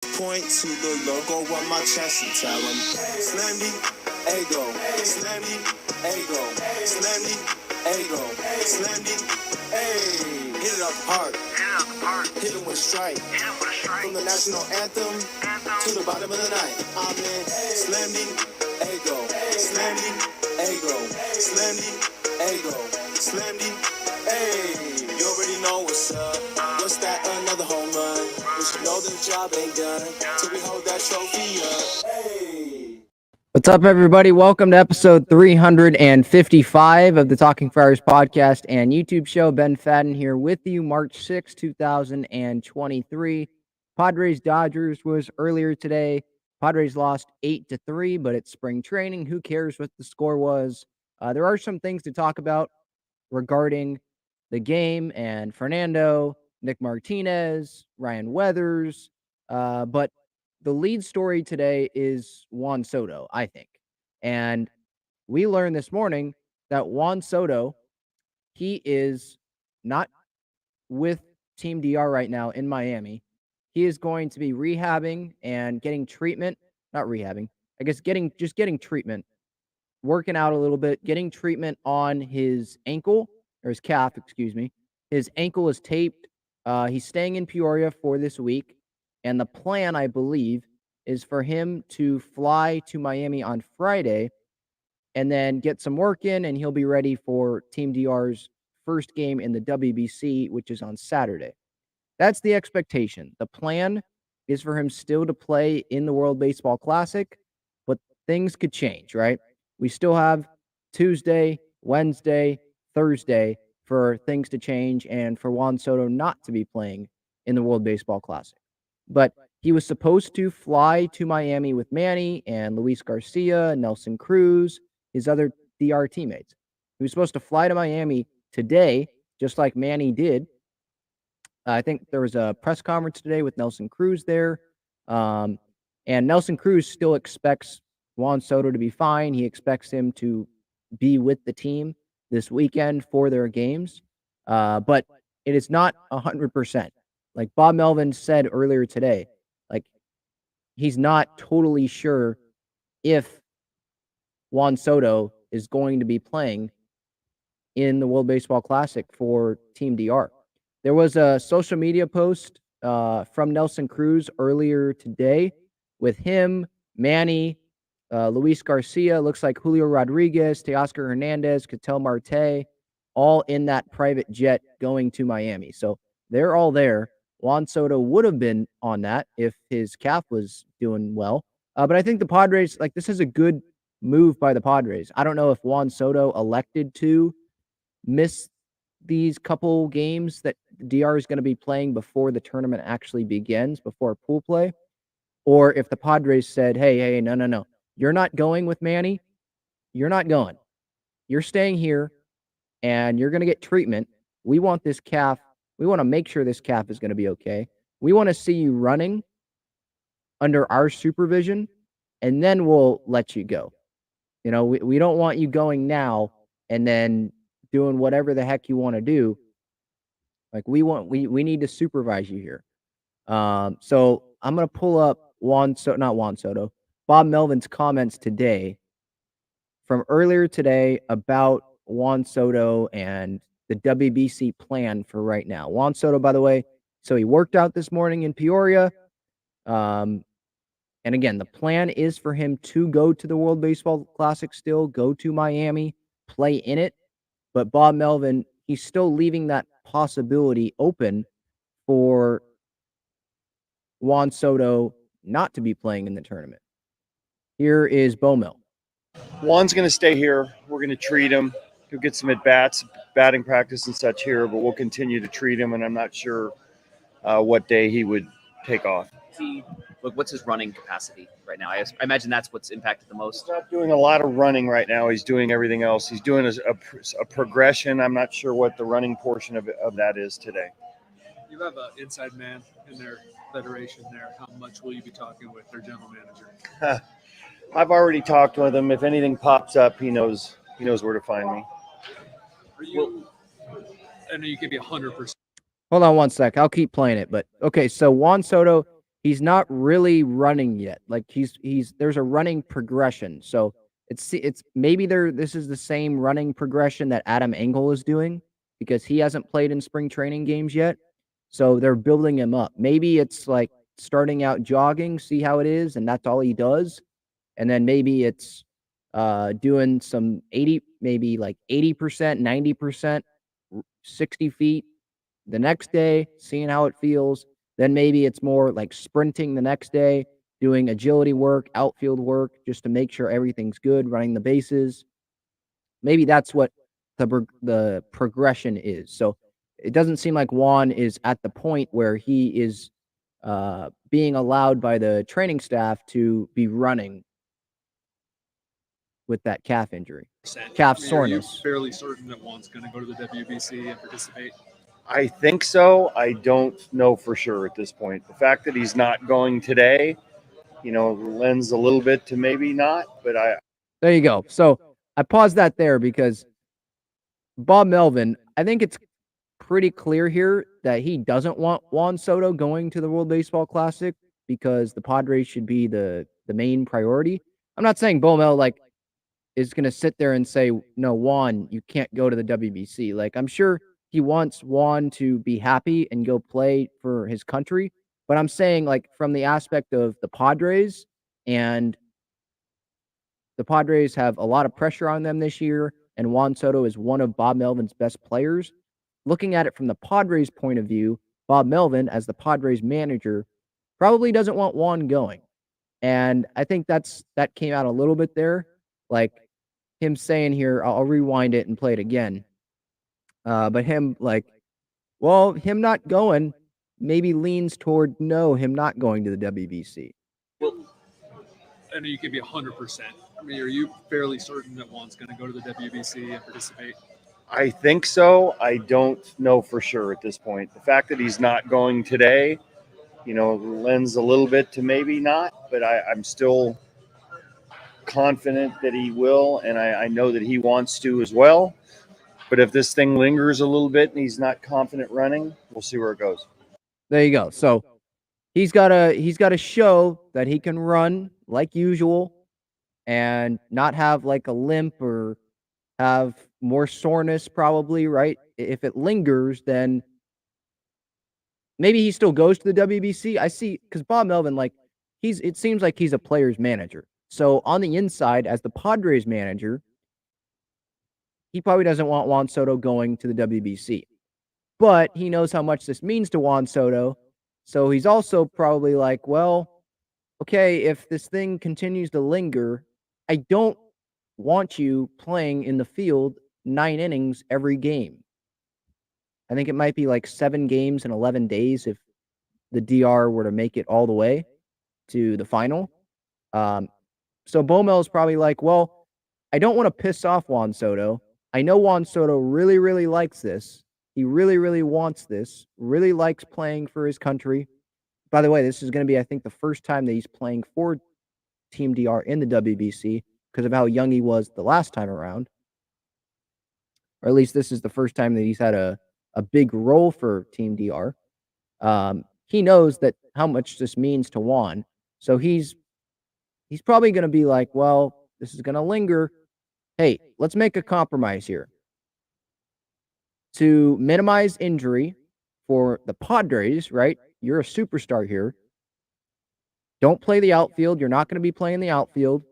Point to the logo on my chest and tell them, slam me, ego, slam me, ego, slam me, ego, slam me, hey. Hit it up hard, hit it with a strike. From the national anthem to the bottom of the night. I'm in slam me, ego, slam me, ego, slam me, ego, slam me, hey. You already know what's up. What's that? Another home run. We should know the job ain't done till we hold that trophy up. Hey. What's up, everybody? Welcome to episode 355 of the Talking Friars podcast and YouTube show. Ben Fadden here with you, March 6, 2023. Padres-Dodgers was earlier today. Padres lost 8-3, but it's spring training. Who cares what the score was? There are some things to talk about regarding the game and Fernando, Nick Martinez, Ryan Weathers, but the lead story today is Juan Soto, I think. And we learned this morning that Juan Soto, he is not with Team DR right now in Miami. He is going to be rehabbing and getting treatment, not rehabbing, I guess getting treatment, working out a little bit, getting treatment on his ankle, or his calf, excuse me. His ankle is taped. He's staying in Peoria for this week. And the plan, I believe, is for him to fly to Miami on Friday and then get some work in, and he'll be ready for Team DR's first game in the WBC, which is on Saturday. That's the expectation. The plan is for him still to play in the World Baseball Classic, but things could change, right? We still have Tuesday, Wednesday, Thursday for things to change and for Juan Soto not to be playing in the World Baseball Classic. But he was supposed to fly to Miami with Manny and Luis Garcia, Nelson Cruz, his other DR teammates. He was supposed to fly to Miami today, just like Manny did. I think there was a press conference today with Nelson Cruz there. And Nelson Cruz still expects Juan Soto to be fine. He expects him to be with the team this weekend for their games. But it is not 100%. Like Bob Melvin said earlier today, like he's not totally sure if Juan Soto is going to be playing in the World Baseball Classic for Team DR. There was a social media post from Nelson Cruz earlier today with him, Manny, Luis Garcia, looks like Julio Rodriguez, Teoscar Hernandez, Ketel Marte, all in that private jet going to Miami. So they're all there. Juan Soto would have been on that if his calf was doing well. But I think the Padres, like, this is a good move by the Padres. I don't know if Juan Soto elected to miss these couple games that DR is going to be playing before the tournament actually begins, before pool play, or if the Padres said, hey, no. You're not going with Manny. You're not going. You're staying here, and you're going to get treatment. We want this calf. We want to make sure this calf is going to be okay. We want to see you running under our supervision, and then we'll let you go. You know, we don't want you going now and then doing whatever the heck you want to do. Like we need to supervise you here. So I'm going to pull up Bob Melvin's comments today from earlier today about Juan Soto and the WBC plan for right now. Juan Soto, by the way, so he worked out this morning in Peoria. And again, the plan is for him to go to the World Baseball Classic still, go to Miami, play in it. But Bob Melvin, he's still leaving that possibility open for Juan Soto not to be playing in the tournament. Here is Bo Mel. Juan's going to stay here. We're going to treat him. He'll get some at-bats, batting practice and such here, but we'll continue to treat him, and I'm not sure what day he would take off. What's his running capacity right now? I imagine that's what's impacted the most. He's not doing a lot of running right now. He's doing everything else. He's doing a progression. I'm not sure what the running portion of that is today. You have an inside man in their federation there. How much will you be talking with their general manager? I've already talked with him. If anything pops up, he knows where to find me. I know you can be 100%. Hold on one sec. I'll keep playing it. But okay, so Juan Soto, he's not really running yet. Like he's there's a running progression. So it's maybe this is the same running progression that Adam Engel is doing because he hasn't played in spring training games yet. So they're building him up. Maybe it's like starting out jogging, see how it is, and that's all he does. And then maybe it's doing some 80, maybe like 80%, 90%, 60 feet the next day, seeing how it feels. Then maybe it's more like sprinting the next day, doing agility work, outfield work, just to make sure everything's good, running the bases. Maybe that's what the progression is. So it doesn't seem like Juan is at the point where he is being allowed by the training staff to be running with that calf injury, calf soreness. Are you fairly certain that Juan's going to go to the WBC and participate? I think so. I don't know for sure at this point. The fact that he's not going today, lends a little bit to maybe not, but There you go. So I paused that there because Bob Melvin, I think it's pretty clear here that he doesn't want Juan Soto going to the World Baseball Classic because the Padres should be the main priority. I'm not saying Bo Mel is going to sit there and say, no, Juan, you can't go to the WBC. Like, I'm sure he wants Juan to be happy and go play for his country. But I'm saying, like, from the aspect of the Padres, and the Padres have a lot of pressure on them this year, and Juan Soto is one of Bob Melvin's best players. Looking at it from the Padres' point of view, Bob Melvin, as the Padres manager, probably doesn't want Juan going. And I think that came out a little bit there. Like him saying here, I'll rewind it and play it again. But him him not going maybe leans toward him not going to the WBC. Well, I know you can be 100%. I mean, are you fairly certain that Juan's going to go to the WBC and participate? I think so. I don't know for sure at this point. The fact that he's not going today, lends a little bit to maybe not, but I'm still confident that he will, and I know that he wants to as well. But if this thing lingers a little bit and he's not confident running, we'll see where it goes. There you go. So he's got to show that he can run like usual and not have like a limp or have more soreness probably, right? If it lingers, then maybe he still goes to the WBC. I see, because Bob Melvin, it seems like he's a player's manager. So on the inside, as the Padres manager, he probably doesn't want Juan Soto going to the WBC. But he knows how much this means to Juan Soto. So he's also probably like, well, okay, if this thing continues to linger, I don't want you playing in the field 9 innings every game. I think it might be like 7 games in 11 days if the DR were to make it all the way to the final. So Bomel is probably like, well, I don't want to piss off Juan Soto. I know Juan Soto really, really likes this. He really, really wants this, really likes playing for his country. By the way, this is going to be, I think, the first time that he's playing for Team DR in the WBC because of how young he was the last time around. Or at least this is the first time that he's had a big role for Team DR. He knows that how much this means to Juan. So he's probably going to be like, well, this is going to linger. Hey, let's make a compromise here. To minimize injury for the Padres, right? You're a superstar here. Don't play the outfield. You're not going to be playing the outfield,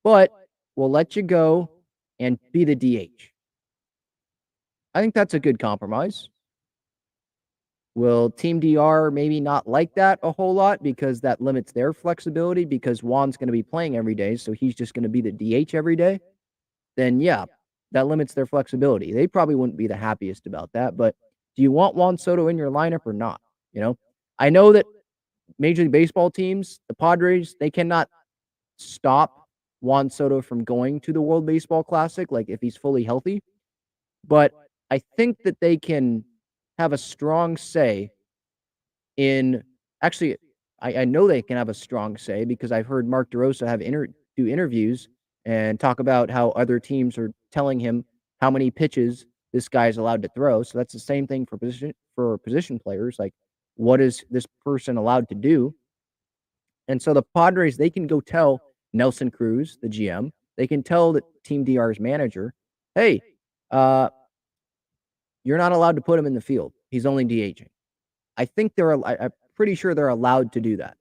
but we'll let you go and be the DH. I think that's a good compromise. Will Team DR maybe not like that a whole lot because that limits their flexibility because Juan's going to be playing every day, so he's just going to be the DH every day? Then, yeah, that limits their flexibility. They probably wouldn't be the happiest about that, but do you want Juan Soto in your lineup or not? I know that Major League Baseball teams, the Padres, they cannot stop Juan Soto from going to the World Baseball Classic, like if he's fully healthy. But I think that they can have a strong say in actually, I know they can have a strong say because I've heard Mark DeRosa do interviews and talk about how other teams are telling him how many pitches this guy is allowed to throw. So that's the same thing for position players. Like, what is this person allowed to do? And so the Padres, they can go tell Nelson Cruz, the GM, they can tell the Team DR's manager, hey, you're not allowed to put him in the field. He's only DHing. I think I'm pretty sure they're allowed to do that.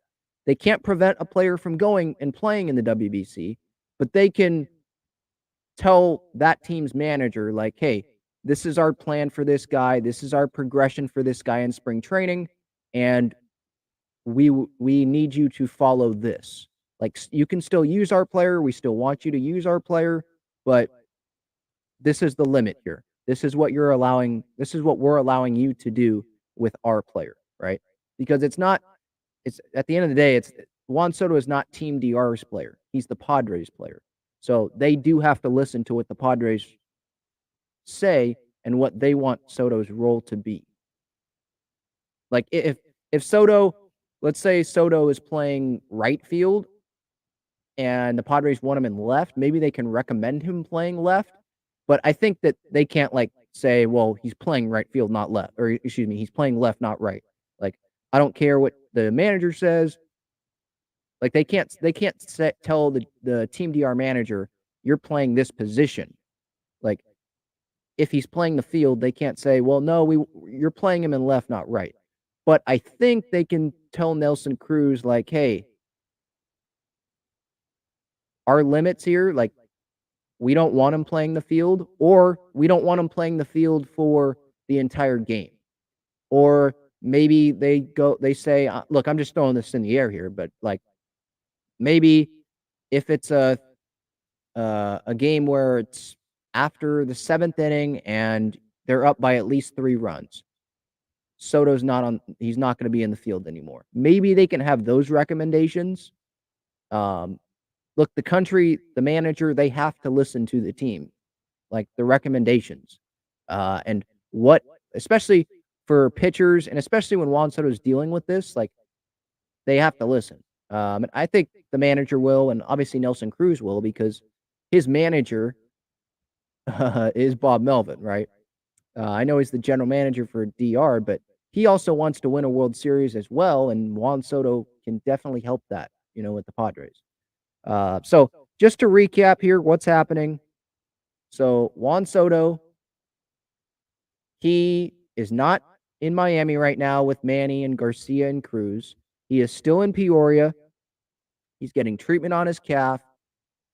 They can't prevent a player from going and playing in the WBC, but they can tell that team's manager, like, hey, this is our plan for this guy. This is our progression for this guy in spring training. And we need you to follow this. Like, you can still use our player. We still want you to use our player, but this is the limit here. This is what you're allowing. This is what we're allowing you to do with our player, right? Because it's at the end of the day, Juan Soto is not Team DR's player. He's the Padres player. So they do have to listen to what the Padres say and what they want Soto's role to be. Like, if Soto, let's say Soto is playing right field and the Padres want him in left, maybe they can recommend him playing left. But I think that they can't, like, say, well, he's playing right field, not left. Or, excuse me, he's playing left, not right. Like, I don't care what the manager says. Like, they can't tell the Team DR manager, you're playing this position. Like, if he's playing the field, they can't say, well, no, you're playing him in left, not right. But I think they can tell Nelson Cruz, like, hey, our limits here, like, we don't want him playing the field, or we don't want him playing the field for the entire game. Or maybe they say, look, I'm just throwing this in the air here, but, like, maybe if it's a game where it's after the 7th inning and they're up by at least 3 runs, Soto's he's not going to be in the field anymore. Maybe they can have those recommendations. Look, the manager, they have to listen to the team, like the recommendations. And especially for pitchers, and especially when Juan Soto's dealing with this, like, they have to listen. And I think the manager will, and obviously Nelson Cruz will, because his manager is Bob Melvin, right? I know he's the general manager for DR, but he also wants to win a World Series as well, and Juan Soto can definitely help that, with the Padres. So just to recap here, what's happening. So Juan Soto, he is not in Miami right now with Manny and Garcia and Cruz. He is still in Peoria. He's getting treatment on his calf.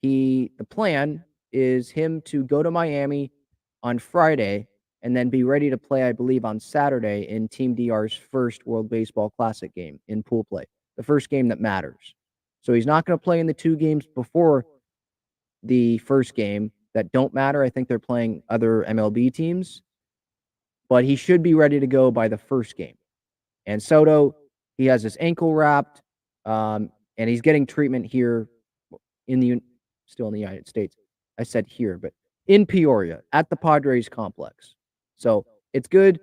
The plan is him to go to Miami on Friday and then be ready to play, I believe, on Saturday in Team DR's first World Baseball Classic game in pool play, the first game that matters. So he's not going to play in the 2 games before the first game that don't matter. I think they're playing other MLB teams, but he should be ready to go by the first game. And Soto, he has his ankle wrapped, and he's getting treatment here still in the United States. I said here, but in Peoria at the Padres complex. So it's good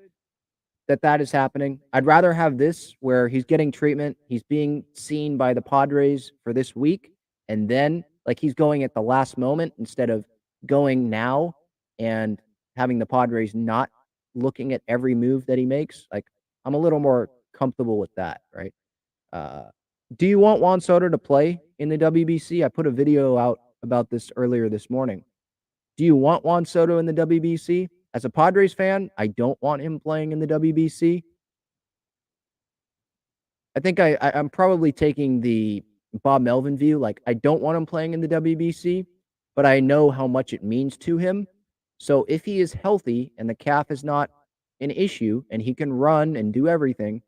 that is happening. I'd rather have this where he's getting treatment, he's being seen by the Padres for this week, and then, like, he's going at the last moment instead of going now and having the Padres not looking at every move that he makes. Like, I'm a little more comfortable with that, right? Do you want Juan Soto to play in the WBC? I put a video out about this earlier this morning. Do you want Juan Soto in the WBC? As a Padres fan, I don't want him playing in the WBC. I think I'm probably taking the Bob Melvin view. Like, I don't want him playing in the WBC, but I know how much it means to him. So if he is healthy and the calf is not an issue and he can run and do everything,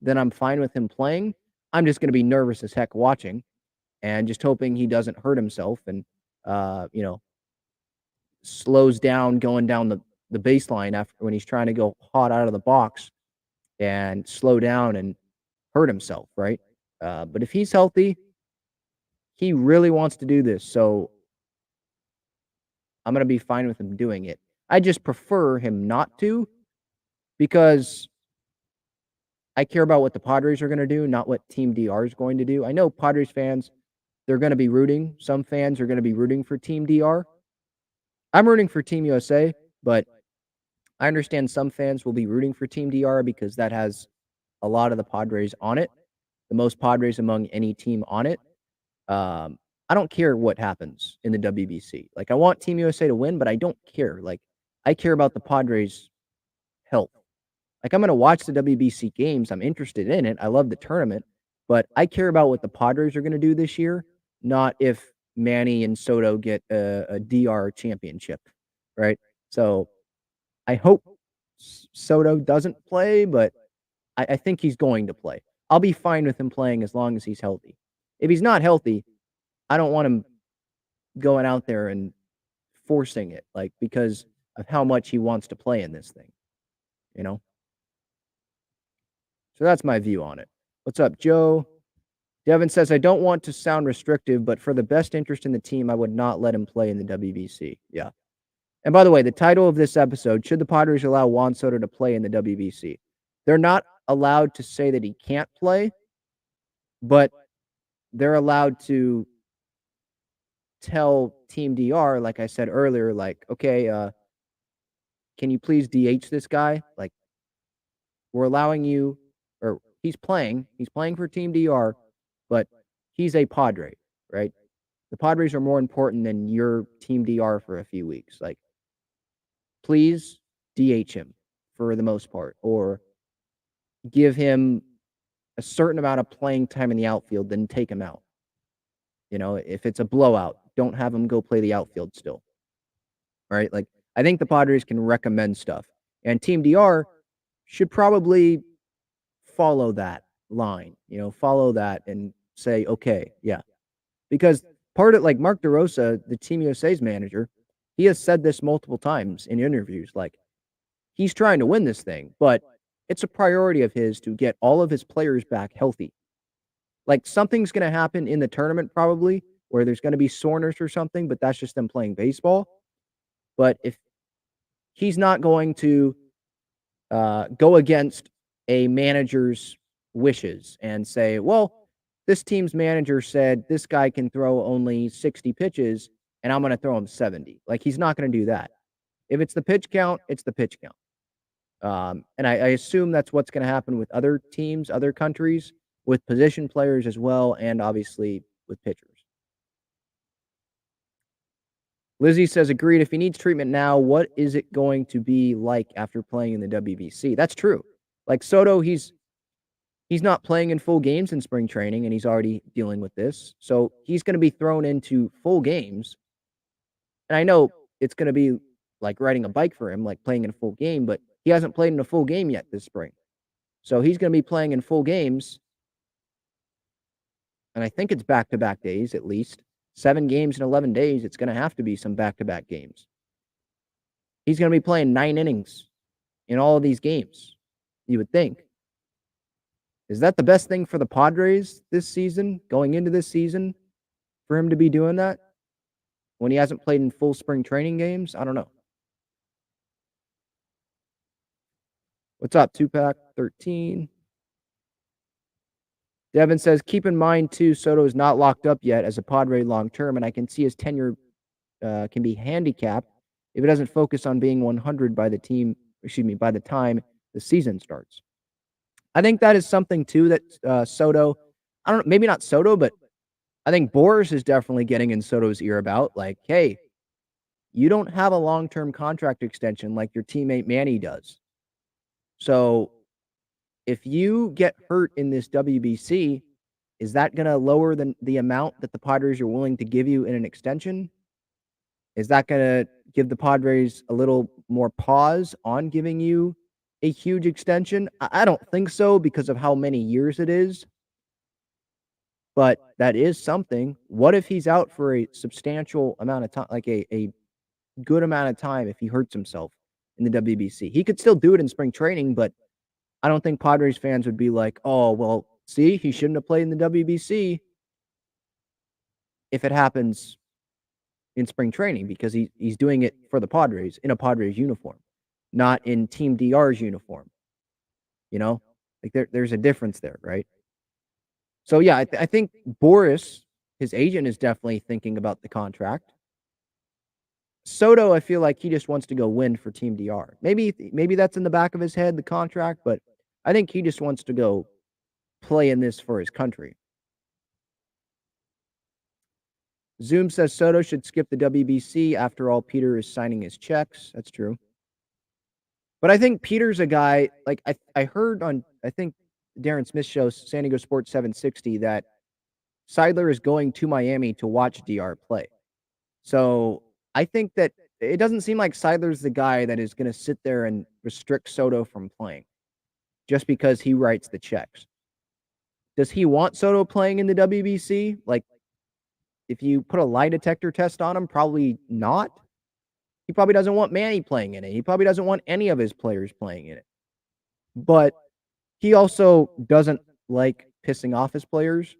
then I'm fine with him playing. I'm just going to be nervous as heck watching and just hoping he doesn't hurt himself and, slows down going down the baseline after when he's trying to go hot out of the box and slow down and hurt himself, right? But if he's healthy, he really wants to do this. So I'm going to be fine with him doing it. I just prefer him not to, because I care about what the Padres are going to do, not what Team DR is going to do. I know Padres fans, they're going to be rooting. Some fans are going to be rooting for Team DR. I'm rooting for Team USA, but I understand some fans will be rooting for Team DR because that has a lot of the Padres on it. the most Padres among any team on it. I don't care what happens in the WBC. Like, I want Team USA to win, but I don't care. Like, I care about the Padres' health. Like, I'm going to watch the WBC games. I'm interested in it. I love the tournament, but I care about what the Padres are going to do this year, not if Manny and Soto get a DR championship, right? So I hope Soto doesn't play, but I think he's going to play. I'll be fine with him playing as long as he's healthy. If he's not healthy, I don't want him going out there and forcing it, like, because of how much he wants to play in this thing, you know? So that's my view on it. What's up, Joe? Devin says, I don't want to sound restrictive, but for the best interest in the team, I would not let him play in the WBC. Yeah. And by the way, the title of this episode, should the Padres allow Juan Soto to play in the WBC? They're not allowed to say that he can't play, but they're allowed to tell Team DR, like I said earlier, like, okay, can you please DH this guy? Like, we're allowing you, or he's playing for Team DR, but he's a Padre, right? The Padres are more important than your Team DR for a few weeks. Like, please DH him for the most part, or give him a certain amount of playing time in the outfield, then take him out. You know, if it's a blowout, don't have him go play the outfield still. Right? Like, I think the Padres can recommend stuff, and Team DR should probably follow that line, follow that and say, okay, yeah. Because part of, like, Mark DeRosa, the Team USA's manager, he has said this multiple times in interviews, like, he's trying to win this thing, but it's a priority of his to get all of his players back healthy. Like, something's going to happen in the tournament probably where there's going to be soreness or something, but that's just them playing baseball. But if he's not going to go against a manager's wishes and say, well, this team's manager said this guy can throw only 60 pitches and I'm going to throw him 70. Like, he's not going to do that. If it's the pitch count, it's the pitch count. And I assume that's what's going to happen with other teams, other countries, with position players as well, and obviously with pitchers. Lizzie says, agreed. If he needs treatment now, what is it going to be like after playing in the WBC? That's true. Like, Soto, he's not playing in full games in spring training, and he's already dealing with this. So he's going to be thrown into full games. And I know it's going to be like riding a bike for him, like playing in a full game, but he hasn't played in a full game yet this spring. So he's going to be playing in full games. And I think it's back-to-back days at least. 7 games in 11 days. It's going to have to be some back-to-back games. He's going to be playing 9 innings in all of these games, you would think. Is that the best thing for the Padres this season, going into this season, for him to be doing that when he hasn't played in full spring training games? I don't know. What's up, Tupac 13? Devin says, keep in mind, too, Soto is not locked up yet as a Padre long-term, and I can see his tenure can be handicapped if it doesn't focus on being 100 by the time the season starts. I think that is something, too, that Soto, I don't know, maybe not Soto, but I think Boris is definitely getting in Soto's ear about, like, hey, you don't have a long-term contract extension like your teammate Manny does. So if you get hurt in this WBC, is that going to lower the amount that the Padres are willing to give you in an extension? Is that going to give the Padres a little more pause on giving you a huge extension? I don't think so because of how many years it is. But that is something. What if he's out for a substantial amount of time, like a good amount of time if he hurts himself in the WBC? He could still do it in spring training, but I don't think Padres fans would be like, oh, well, see, he shouldn't have played in the WBC if it happens in spring training because he's doing it for the Padres in a Padres uniform, not in Team DR's uniform. Like there's a difference there, right? So, yeah, I think Boris, his agent, is definitely thinking about the contract. Soto, I feel like he just wants to go win for Team DR. Maybe that's in the back of his head, the contract, but I think he just wants to go play in this for his country. Zoom says Soto should skip the WBC. After all, Peter is signing his checks. That's true. But I think Peter's a guy, like I heard on, I think, Darren Smith's show, San Diego Sports 760, that Seidler is going to Miami to watch DR play. So I think that it doesn't seem like Seidler's the guy that is going to sit there and restrict Soto from playing just because he writes the checks. Does he want Soto playing in the WBC? Like, if you put a lie detector test on him, probably not. He probably doesn't want Manny playing in it. He probably doesn't want any of his players playing in it. But he also doesn't like pissing off his players.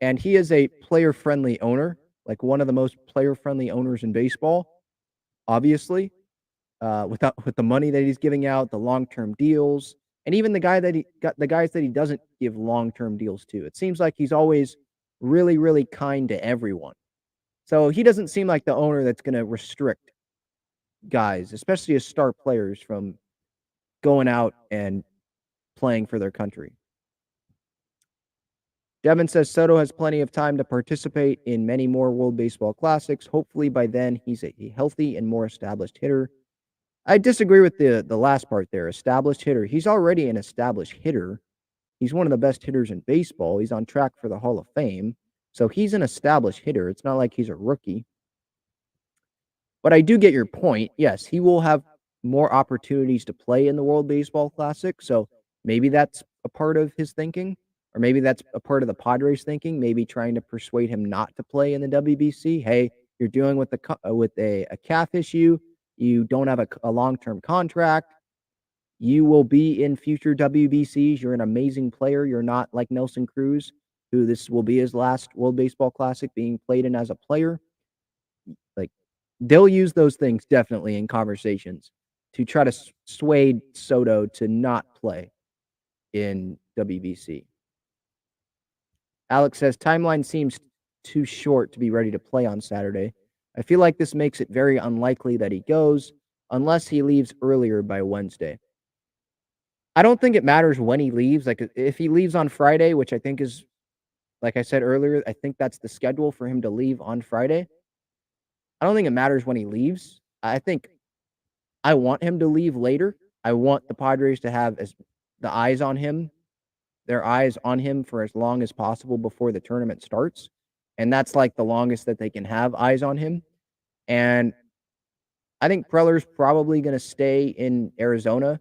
And he is a player-friendly owner, like one of the most player-friendly owners in baseball, obviously, with the money that he's giving out, the long-term deals, and even the guys that he doesn't give long-term deals to. It seems like he's always really, really kind to everyone. So he doesn't seem like the owner that's going to restrict guys, especially as star players, from going out and playing for their country. Devin says Soto has plenty of time to participate in many more World Baseball Classics. Hopefully by then he's a healthy and more established hitter. I disagree with the last part there, established hitter. He's already an established hitter. He's one of the best hitters in baseball. He's on track for the Hall of Fame. So he's an established hitter. It's not like he's a rookie. But I do get your point. Yes, he will have more opportunities to play in the World Baseball Classic. So maybe that's a part of his thinking, or maybe that's a part of the Padres thinking, maybe trying to persuade him not to play in the WBC. Hey, you're dealing with a calf issue. You don't have a long-term contract. You will be in future WBCs. You're an amazing player. You're not like Nelson Cruz, who this will be his last World Baseball Classic being played in as a player. Like, they'll use those things definitely in conversations to try to sway Soto to not play in WBC. Alex says, timeline seems too short to be ready to play on Saturday. I feel like this makes it very unlikely that he goes unless he leaves earlier by Wednesday. I don't think it matters when he leaves. Like, if he leaves on Friday, which I think is, like I said earlier, I think that's the schedule for him to leave on Friday. I don't think it matters when he leaves. I think I want him to leave later. I want the Padres to have their eyes on him for as long as possible before the tournament starts. And that's like the longest that they can have eyes on him. And I think Preller's probably going to stay in Arizona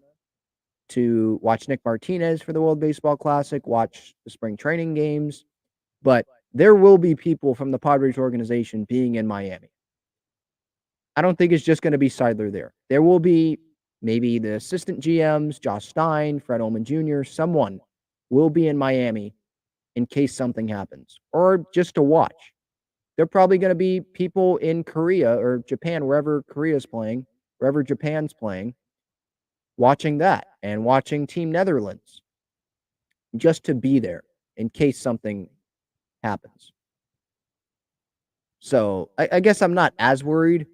to watch Nick Martinez for the World Baseball Classic, watch the spring training games. But there will be people from the Padres organization being in Miami. I don't think it's just going to be Seidler there. There will be maybe the assistant GMs, Josh Stein, Fred Ullman Jr., someone will be in Miami in case something happens, or just to watch. There are probably going to be people in Korea or Japan, wherever Korea's playing, wherever Japan's playing, watching that and watching Team Netherlands just to be there in case something happens. So I guess I'm not as worried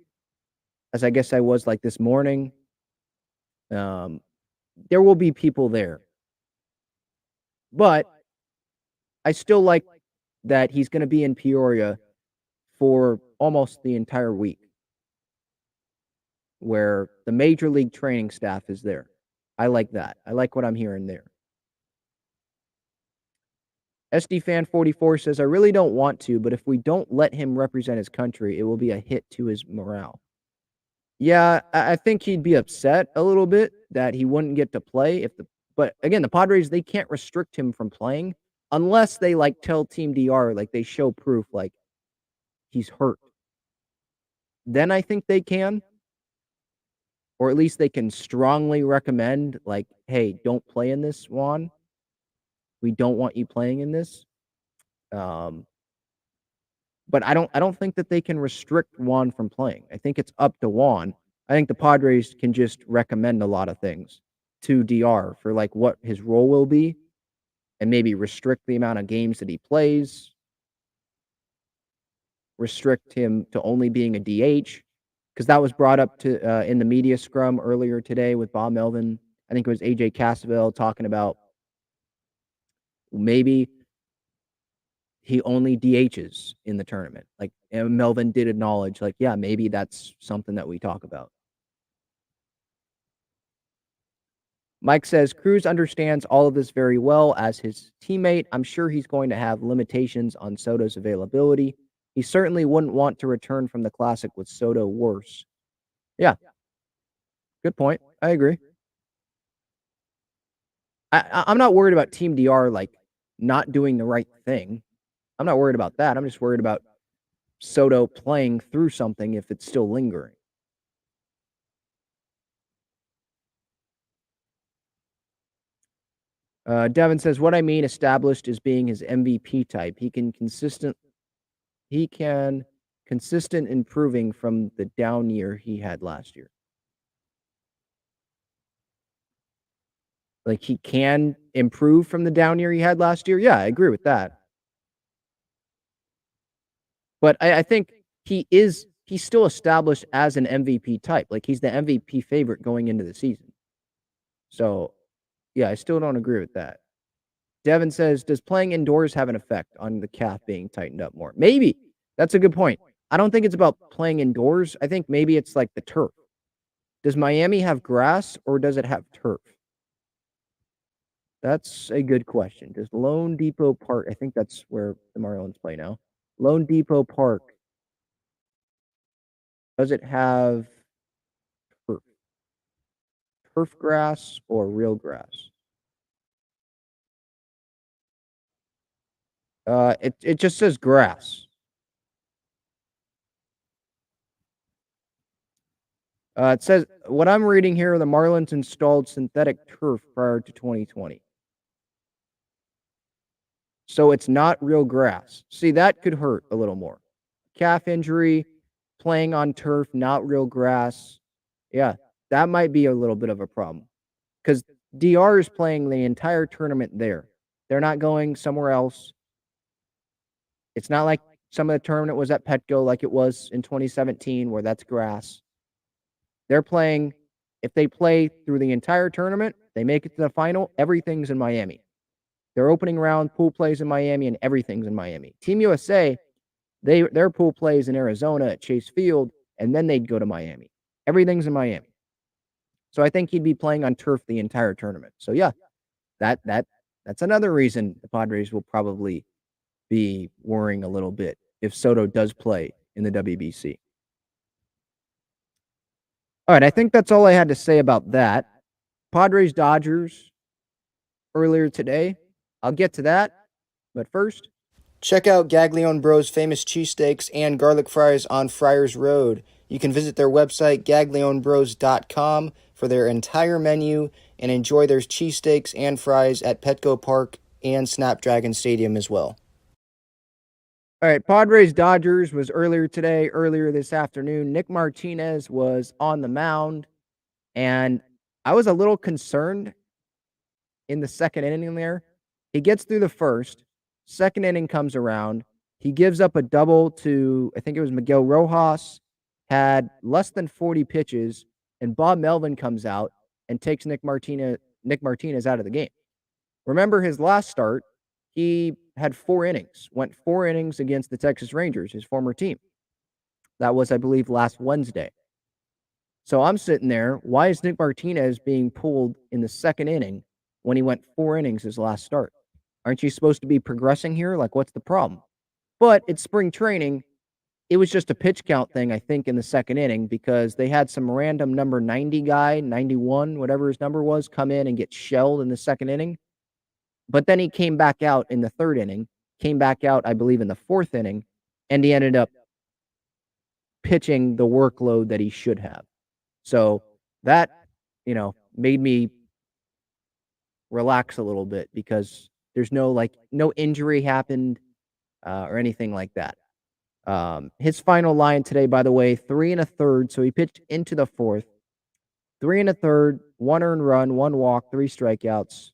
as I guess I was like this morning. There will be people there. But I still like that he's going to be in Peoria for almost the entire week, where the major league training staff is there. I like that. I like what I'm hearing there. SD Fan 44 says, I really don't want to, but if we don't let him represent his country, it will be a hit to his morale. Yeah, I think he'd be upset a little bit that he wouldn't get to play but again, the Padres, they can't restrict him from playing unless they like tell Team DR, like they show proof like he's hurt. Then I think they can, or at least they can strongly recommend like, hey, don't play in this, Juan. We don't want you playing in this. But I don't think that they can restrict Juan from playing. I think it's up to Juan. I think the Padres can just recommend a lot of things to DR for like what his role will be, and maybe restrict the amount of games that he plays, restrict him to only being a DH, because that was brought up to in the media scrum earlier today with Bob Melvin. I think it was AJ Cassavell talking about maybe he only DHs in the tournament. Like, and Melvin did acknowledge, like, yeah, maybe that's something that we talk about. Mike says, Cruz understands all of this very well as his teammate. I'm sure he's going to have limitations on Soto's availability. He certainly wouldn't want to return from the Classic with Soto worse. Yeah. Good point. I agree. I'm not worried about Team DR, like, not doing the right thing. I'm not worried about that. I'm just worried about Soto playing through something if it's still lingering. Devin says, what I mean established is being his MVP type. He can consistent improving from the down year he had last year. Like, he can improve from the down year he had last year. Yeah, I agree with that. But I think he's still established as an MVP type. Like, he's the MVP favorite going into the season. So, yeah, I still don't agree with that. Devin says, does playing indoors have an effect on the calf being tightened up more? Maybe. That's a good point. I don't think it's about playing indoors. I think maybe it's like the turf. Does Miami have grass or does it have turf? That's a good question. Does Lone Depot Park, I think that's where the Marlins play now. Lone Depot Park, does it have turf? Turf grass or real grass? It just says grass. It says, what I'm reading here, the Marlins installed synthetic turf prior to 2020. So it's not real grass. See, that could hurt a little more. Calf injury, playing on turf, not real grass. Yeah, that might be a little bit of a problem. Because DR is playing the entire tournament there. They're not going somewhere else. It's not like some of the tournament was at Petco like it was in 2017 where that's grass. They're playing, if they play through the entire tournament, they make it to the final, everything's in Miami. Their opening round pool plays in Miami and everything's in Miami. Team USA, their pool plays in Arizona at Chase Field, and then they'd go to Miami. Everything's in Miami. So I think he'd be playing on turf the entire tournament. So yeah, that's another reason the Padres will probably be worrying a little bit if Soto does play in the WBC. All right, I think that's all I had to say about that. Padres Dodgers earlier today. I'll get to that, but first, check out Gaglione Bros' famous cheesesteaks and garlic fries on Friars Road. You can visit their website, gaglionebros.com, for their entire menu and enjoy their cheesesteaks and fries at Petco Park and Snapdragon Stadium as well. All right, Padres Dodgers was earlier this afternoon. Nick Martinez was on the mound, and I was a little concerned in the second inning there. He gets through the first. Second inning comes around. He gives up a double to, I think it was Miguel Rojas, had less than 40 pitches, and Bob Melvin comes out and takes Nick Martinez out of the game. Remember his last start, he had 4 innings, went 4 innings against the Texas Rangers, his former team. That was, I believe, last Wednesday. So I'm sitting there, why is Nick Martinez being pulled in the second inning when he went 4 innings his last start? Aren't you supposed to be progressing here? Like, what's the problem? But it's spring training. It was just a pitch count thing, I think, in the second inning because they had some random number 90 guy, 91, whatever his number was, come in and get shelled in the second inning. But then he came back out in the third inning, came back out, I believe, in the fourth inning, and he ended up pitching the workload that he should have. So that, made me relax a little bit because there's no injury happened or anything like that. His final line today, by the way, 3 1/3. So he pitched into the fourth. 3 1/3, 1 earned run, 1 walk, 3 strikeouts,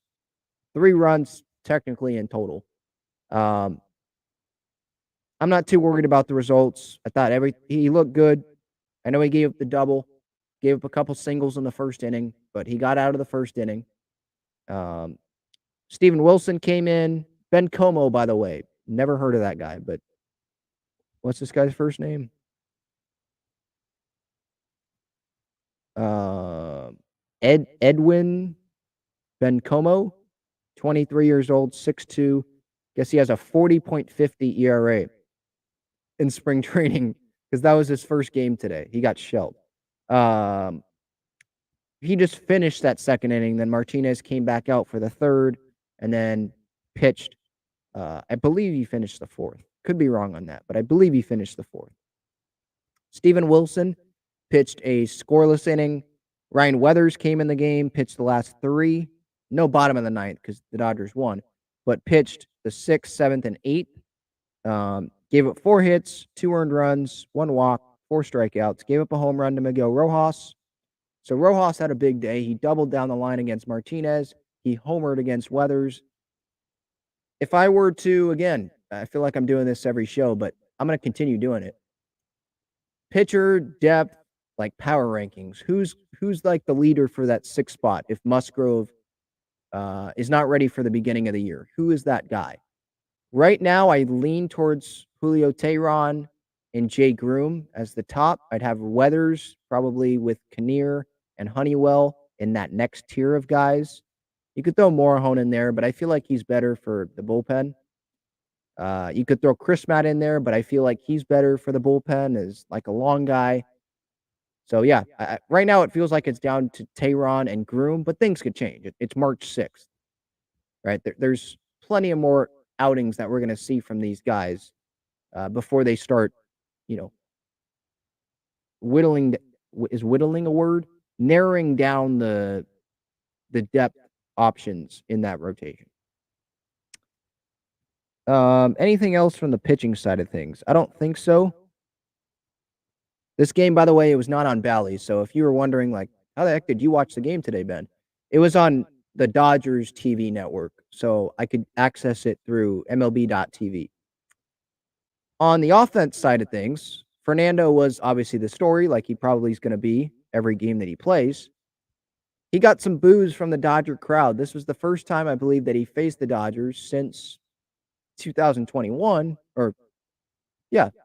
3 runs technically in total. I'm not too worried about the results. I thought he looked good. I know he gave up the double, gave up a couple singles in the first inning, but he got out of the first inning. Steven Wilson came in. Ben Como, by the way, never heard of that guy, but what's this guy's first name? Edwin Ben Como, 23 years old, 6'2". Guess he has a 40.50 ERA in spring training because that was his first game today. He got shelled. He just finished that second inning. Then Martinez came back out for the third and then pitched. I believe he finished the fourth. Could be wrong on that, but I believe he finished the fourth. Steven Wilson pitched a scoreless inning. Ryan Weathers came in the game, pitched the last three. No bottom of the ninth because the Dodgers won, but pitched the 6th, 7th, and 8th. Gave up 4 hits, 2 earned runs, 1 walk, 4 strikeouts. Gave up a home run to Miguel Rojas. So Rojas had a big day. He doubled down the line against Martinez. He homered against Weathers. If I were to, again, I feel like I'm doing this every show, but I'm going to continue doing it. Pitcher depth, like power rankings. Who's like the leader for that 6th spot if Musgrove is not ready for the beginning of the year? Who is that guy? Right now, I lean towards Julio Teheran and Jay Groom as the top. I'd have Weathers probably with Kinnear and Honeywell in that next tier of guys. You could throw Morahone in there, but I feel like he's better for the bullpen. You could throw Chris Matt in there, but I feel like he's better for the bullpen as like a long guy. So, yeah, right now it feels like it's down to Teheran and Groom, but things could change. It's March 6th, right? There's plenty of more outings that we're going to see from these guys before they start, whittling. Is whittling a word? Narrowing down the depth options in that rotation. Anything else from the pitching side of things? I don't think so. This game, by the way, it was not on Bally. So if you were wondering, like, how the heck did you watch the game today, Ben? It was on the Dodgers TV network, so I could access it through MLB.tv. On the offense side of things, Fernando was obviously the story, like he probably is going to be every game that he plays. He got some boos from the Dodger crowd. This was the first time, I believe, that he faced the Dodgers since 2021,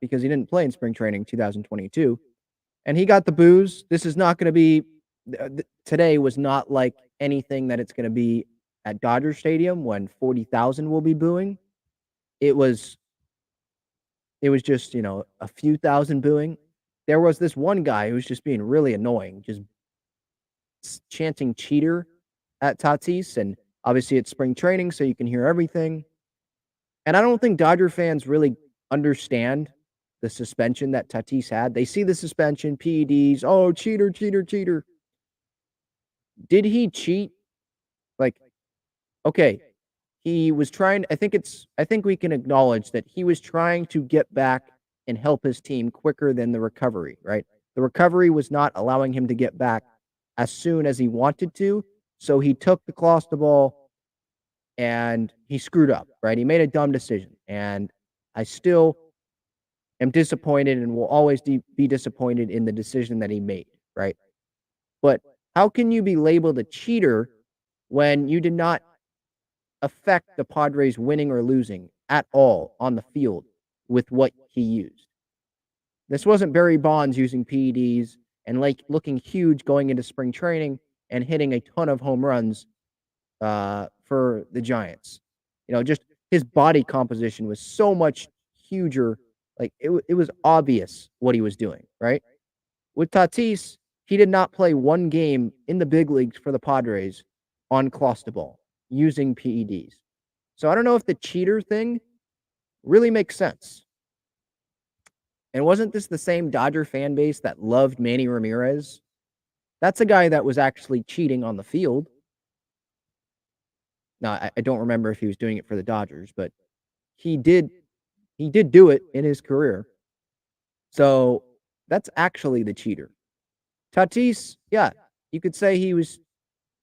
because he didn't play in spring training 2022. And he got the boos. This is not going to be, today was not like anything that it's going to be at Dodger Stadium when 40,000 will be booing. It was just, a few thousand booing. There was this one guy who was just being really annoying, just chanting cheater at Tatis. And obviously it's spring training, so you can hear everything. And I don't think Dodger fans really understand the suspension that Tatis had. They see the suspension, PEDs, oh, cheater, cheater, cheater. Did he cheat? Like, okay, he was trying, I think we can acknowledge that he was trying to get back and help his team quicker than the recovery, right? The recovery was not allowing him to get back as soon as he wanted to. So he took the Kloster ball and he screwed up, right? He made a dumb decision. And I still am disappointed and will always be disappointed in the decision that he made, right? But how can you be labeled a cheater when you did not affect the Padres winning or losing at all on the field with what he used? This wasn't Barry Bonds using PEDs and like looking huge going into spring training and hitting a ton of home runs for the Giants. Just his body composition was so much huger. Like it was obvious what he was doing, right? With Tatis, he did not play one game in the big leagues for the Padres on Clostebol using PEDs. So I don't know if the cheater thing really makes sense. And wasn't this the same Dodger fan base that loved Manny Ramirez? That's a guy that was actually cheating on the field. Now, I don't remember if he was doing it for the Dodgers, but he did do it in his career. So that's actually the cheater. Tatis, yeah, you could say he was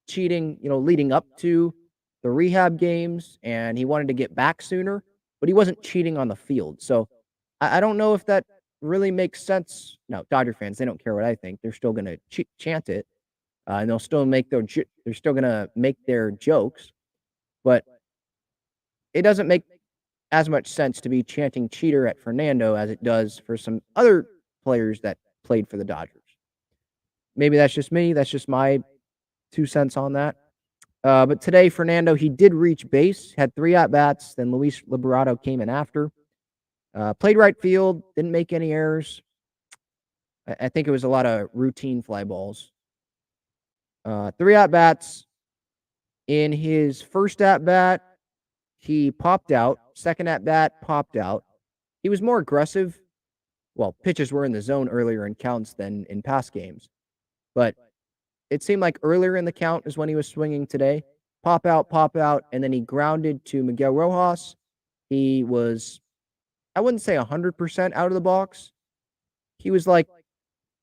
cheating, leading up to the rehab games and he wanted to get back sooner, but he wasn't cheating on the field. So I don't know if that really makes sense. Now, Dodger fans, they don't care what I think. They're still going to chant it, and they're still going to make their jokes. But it doesn't make as much sense to be chanting cheater at Fernando as it does for some other players that played for the Dodgers. Maybe that's just me. That's just my 2 cents on that. But today, Fernando, he did reach base, had 3 at-bats. Then Luis Liberato came in after. Played right field, didn't make any errors. I think it was a lot of routine fly balls. 3 at-bats. In his first at-bat, he popped out. Second at-bat, popped out. He was more aggressive. Well, pitches were in the zone earlier in counts than in past games. But it seemed like earlier in the count is when he was swinging today. Pop out, and then he grounded to Miguel Rojas. He was, I wouldn't say 100% out of the box. He was like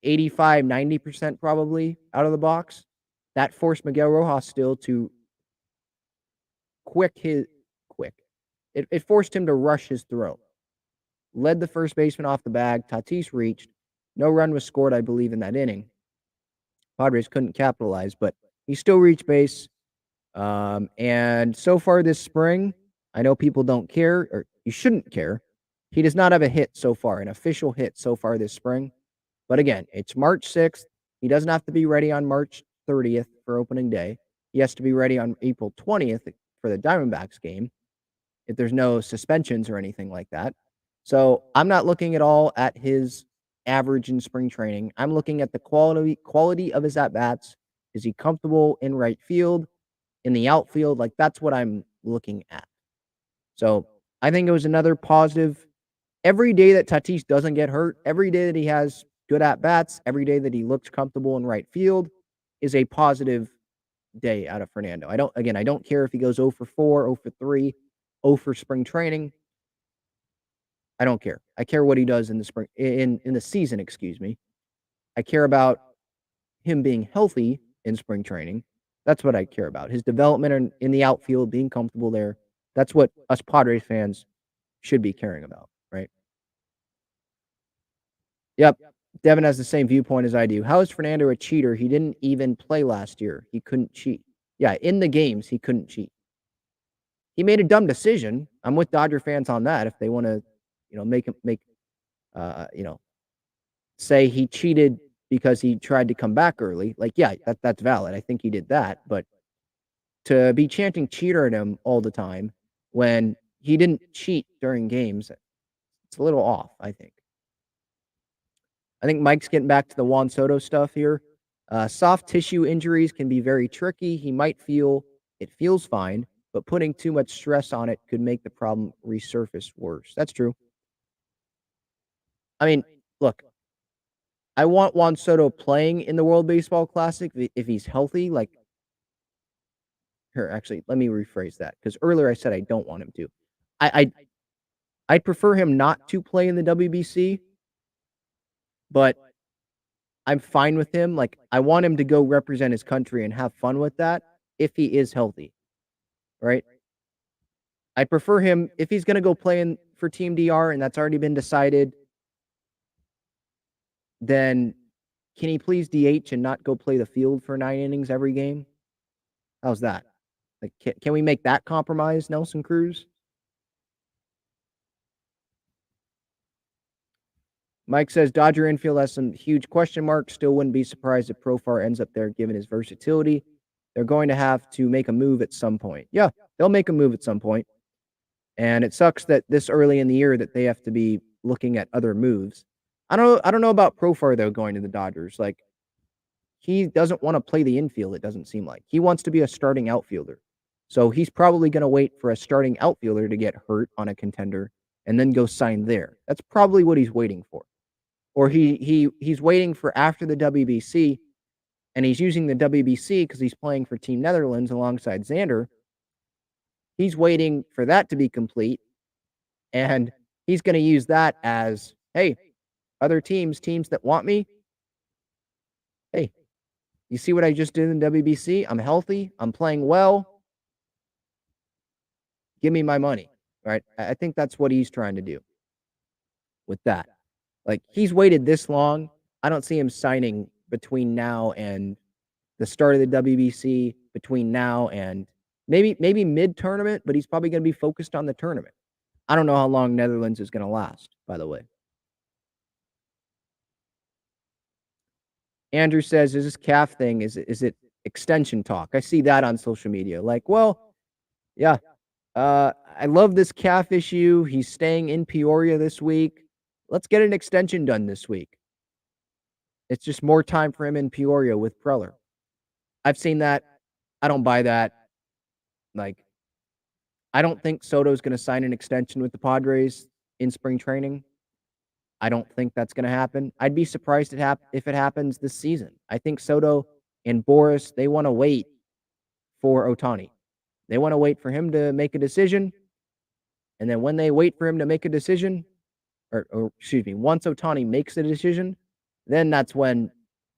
85, 90% probably out of the box. That forced Miguel Rojas still to It forced him to rush his throw. Led the first baseman off the bag. Tatis reached. No run was scored, I believe, in that inning. Padres couldn't capitalize, but he still reached base. And so far this spring, I know people don't care, or you shouldn't care. He does not have a hit so far, an official hit so far this spring. But again, it's March 6th. He doesn't have to be ready on March 30th for opening day. He has to be ready on April 20th for the Diamondbacks game, if there's no suspensions or anything like that. So I'm not looking at all at his average in spring training. I'm looking at the quality of his at-bats. Is he comfortable in right field, in the outfield? Like, that's what I'm looking at. So I think it was another positive. Every day that Tatis doesn't get hurt, every day that he has good at-bats, every day that he looks comfortable in right field is a positive day out of Fernando. I don't care if he goes 0 for 4, 0 for 3, 0 for spring training. I don't care. I care what he does in the spring, in the season, excuse me. I care about him being healthy in spring training. That's what I care about. His development in the outfield, being comfortable there. That's what us Padres fans should be caring about, right? Yep. Devin has the same viewpoint as I do. How is Fernando a cheater? He didn't even play last year. He couldn't cheat. Yeah, in the games, he couldn't cheat. He made a dumb decision. I'm with Dodger fans on that. If they want to, say he cheated because he tried to come back early. Like, yeah, that's valid. I think he did that. But to be chanting cheater at him all the time when he didn't cheat during games, it's a little off, I think. I think Mike's getting back to the Juan Soto stuff here. Soft tissue injuries can be very tricky. He might feel it feels fine, but putting too much stress on it could make the problem resurface worse. That's true. I mean, look, I want Juan Soto playing in the World Baseball Classic if he's healthy. Like, here, actually, let me rephrase that, because earlier I said I don't want him to. I'd prefer him not to play in the WBC, but I'm fine with him. Like, I want him to go represent his country and have fun with that if he is healthy, right? I prefer him if he's going to go play for Team DR and that's already been decided. Then can he please DH and not go play the field for 9 innings every game? How's that? Like, can we make that compromise, Nelson Cruz? Mike says Dodger infield has some huge question marks. Still wouldn't be surprised if Profar ends up there given his versatility. They're going to have to make a move at some point. Yeah, they'll make a move at some point. And it sucks that this early in the year that they have to be looking at other moves. I don't know about Profar, though, going to the Dodgers. Like, he doesn't want to play the infield, it doesn't seem like. He wants to be a starting outfielder. So he's probably going to wait for a starting outfielder to get hurt on a contender and then go sign there. That's probably what he's waiting for. Or he's waiting for after the WBC, and he's using the WBC because he's playing for Team Netherlands alongside Xander. He's waiting for that to be complete, and he's going to use that as, hey, other teams that want me, hey, you see what I just did in WBC? I'm healthy. I'm playing well. Give me my money, right? I think that's what he's trying to do with that. Like, he's waited this long. I don't see him signing between now and the start of the WBC, between now and maybe mid-tournament, but he's probably going to be focused on the tournament. I don't know how long Netherlands is going to last, by the way. Andrew says, is this calf thing, is it extension talk? I see that on social media. Like, well, yeah. I love this calf issue. He's staying in Peoria this week. Let's get an extension done this week. It's just more time for him in Peoria with Preller. I've seen that. I don't buy that. Like, I don't think Soto's going to sign an extension with the Padres in spring training. I don't think that's going to happen. I'd be surprised if it happens this season. I think Soto and Boris, they want to wait for Ohtani. They want to wait for him to make a decision. And then when they wait for him to make a decision, or excuse me, once Ohtani makes a decision, then that's when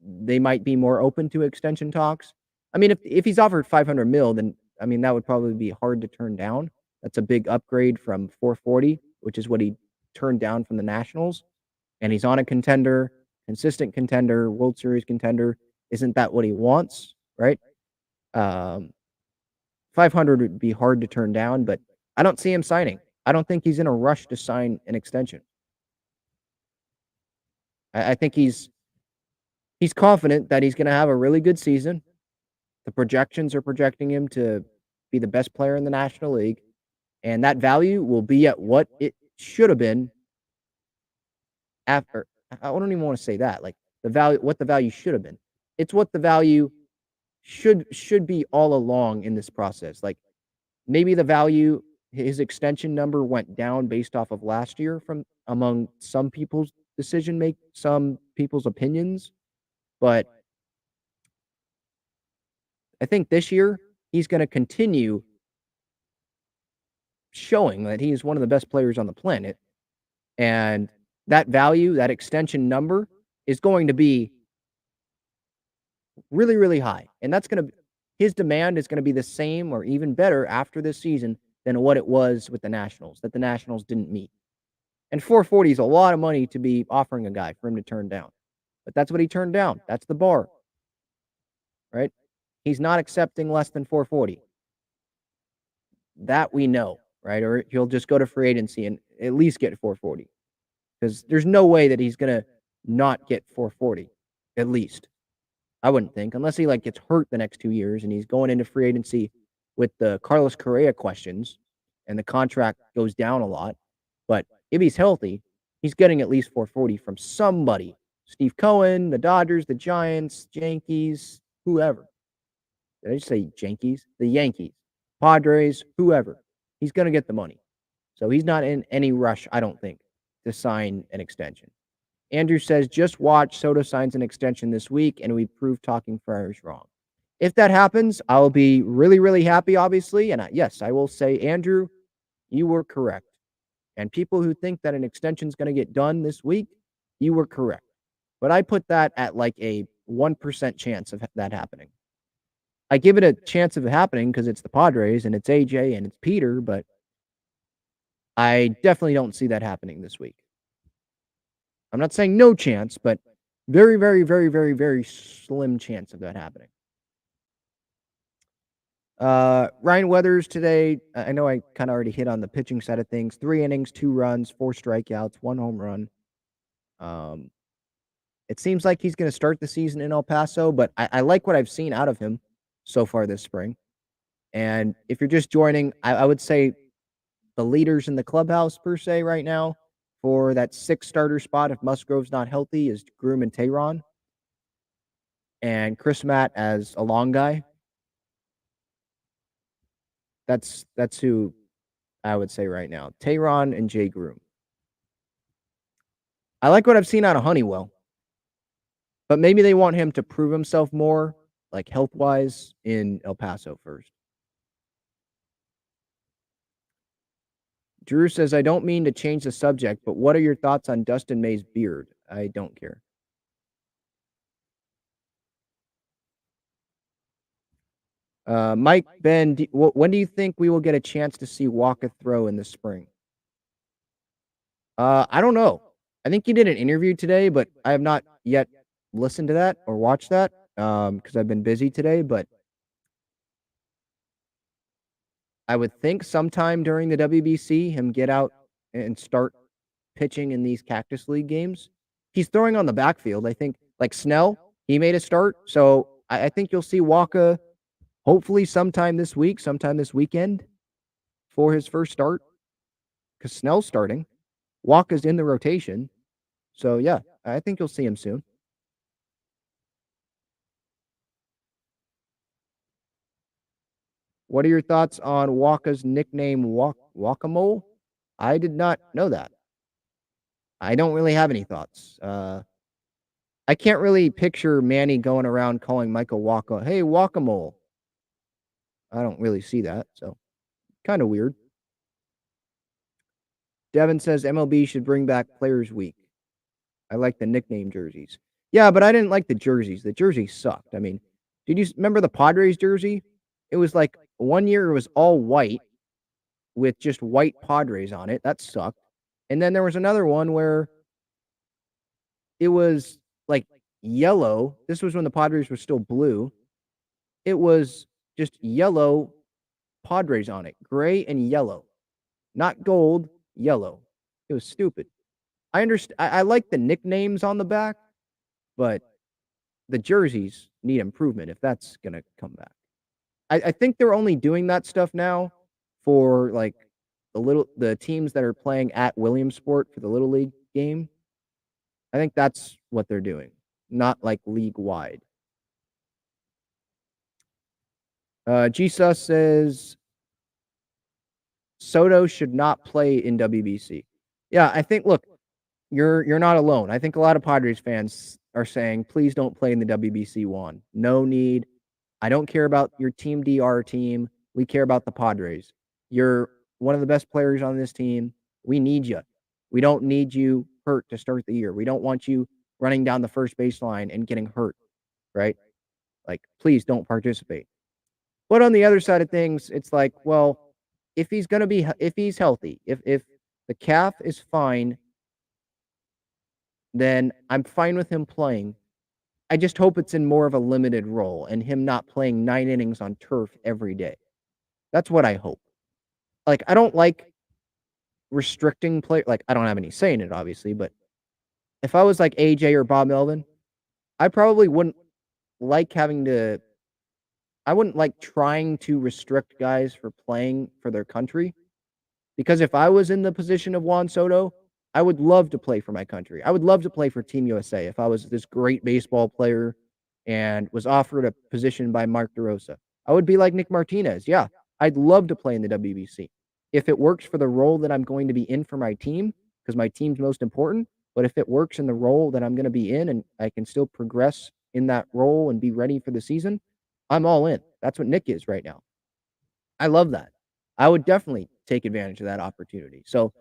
they might be more open to extension talks. I mean, if he's offered $500 million, then I mean that would probably be hard to turn down. That's a big upgrade from $440, which is what he turned down from the Nationals. And he's on a contender, consistent contender, World Series contender. Isn't that what he wants, right? 500 would be hard to turn down, but I don't see him signing. I don't think he's in a rush to sign an extension. I think he's confident that he's going to have a really good season. The projections are projecting him to be the best player in the National League, and that value will be at what it should have been after. I don't even want to say that. Like what the value should have been. It's what the value should be all along in this process. Like maybe the value, his extension number went down based off of last year from among some people's some people's opinions, but I think this year he's going to continue showing that he is one of the best players on the planet, and that value, that extension number, is going to be really, really high, and his demand is going to be the same or even better after this season than what it was with the Nationals, that the Nationals didn't meet. And $440 is a lot of money to be offering a guy for him to turn down. But that's what he turned down. That's the bar. Right? He's not accepting less than $440. That we know, right? Or he'll just go to free agency and at least get $440. Because there's no way that he's going to not get $440, at least. I wouldn't think, unless he gets hurt the next 2 years and he's going into free agency with the Carlos Correa questions and the contract goes down a lot. But if he's healthy, he's getting at least $440 from somebody. Steve Cohen, the Dodgers, the Giants, Yankees, whoever. Did I just say Yankees? The Yankees, Padres, whoever. He's going to get the money. So he's not in any rush, I don't think, to sign an extension. Andrew says, just watch Soto signs an extension this week and we prove Talking Friars wrong. If that happens, I'll be really, really happy, obviously. And yes, I will say, Andrew, you were correct. And people who think that an extension is going to get done this week, you were correct. But I put that at a 1% chance of that happening. I give it a chance of it happening because it's the Padres and it's AJ and it's Peter, but I definitely don't see that happening this week. I'm not saying no chance, but very, very, very, very, very slim chance of that happening. Ryan Weathers today, I know I kind of already hit on the pitching side of things. 3 innings, 2 runs, 4 strikeouts, 1 home run. It seems like he's going to start the season in El Paso, but I like what I've seen out of him so far this spring. And if you're just joining, I would say the leaders in the clubhouse per se right now for that 6th starter spot if Musgrove's not healthy is Groom and Tehran. And Chris Matt as a long guy. That's who I would say right now. Tehran and Jay Groom. I like what I've seen out of Honeywell. But maybe they want him to prove himself more, health-wise, in El Paso first. Drew says, I don't mean to change the subject, but what are your thoughts on Dustin May's beard? I don't care. Mike, Ben, when do you think we will get a chance to see Walker throw in the spring? I don't know. I think he did an interview today, but I have not yet listened to that or watched that because I've been busy today. But I would think sometime during the WBC, him get out and start pitching in these Cactus League games. He's throwing on the backfield. I think, like Snell, he made a start. So I think you'll see Waka hopefully sometime this week, sometime this weekend for his first start because Snell's starting. Waka's in the rotation. So, yeah, I think you'll see him soon. What are your thoughts on Waka's nickname, Wakamole? I did not know that. I don't really have any thoughts. I can't really picture Manny going around calling Michael Waka, hey, Wakamole. I don't really see that, so kind of weird. Devin says MLB should bring back Players Week. I like the nickname jerseys. Yeah, but I didn't like the jerseys. The jerseys sucked. I mean, did you remember the Padres jersey? It was like one year it was all white with just white Padres on it. That sucked. And then there was another one where it was like yellow. This was when the Padres were still blue. It was just yellow Padres on it, gray and yellow, not gold, yellow. It was stupid. I understand. I like the nicknames on the back, but the jerseys need improvement if that's gonna come back. I think they're only doing that stuff now for like the teams that are playing at Williamsport for the Little League game. I think that's what they're doing, not like league wide. Jesus says Soto should not play in WBC. Yeah, I think look, you're not alone. I think a lot of Padres fans are saying, please don't play in the WBC one. No need. I don't care about your Team DR team. We care about the Padres. You're one of the best players on this team. We need you. We don't need you hurt to start the year. We don't want you running down the first baseline and getting hurt, right? Like, please don't participate. But on the other side of things, it's like, well, if he's healthy, if the calf is fine, then I'm fine with him playing. I just hope it's in more of a limited role and him not playing 9 innings on turf every day. That's what I hope. Like, I don't like restricting play. Like, I don't have any say in it, obviously, but if I was like AJ or Bob Melvin, I probably wouldn't like I wouldn't like trying to restrict guys for playing for their country. Because if I was in the position of Juan Soto, I would love to play for my country. I would love to play for Team USA if I was this great baseball player and was offered a position by Mark DeRosa. I would be like Nick Martinez. Yeah, I'd love to play in the WBC. If it works for the role that I'm going to be in for my team, because my team's most important, but if it works in the role that I'm going to be in and I can still progress in that role and be ready for the season, I'm all in. That's what Nick is right now. I love that. I would definitely take advantage of that opportunity. So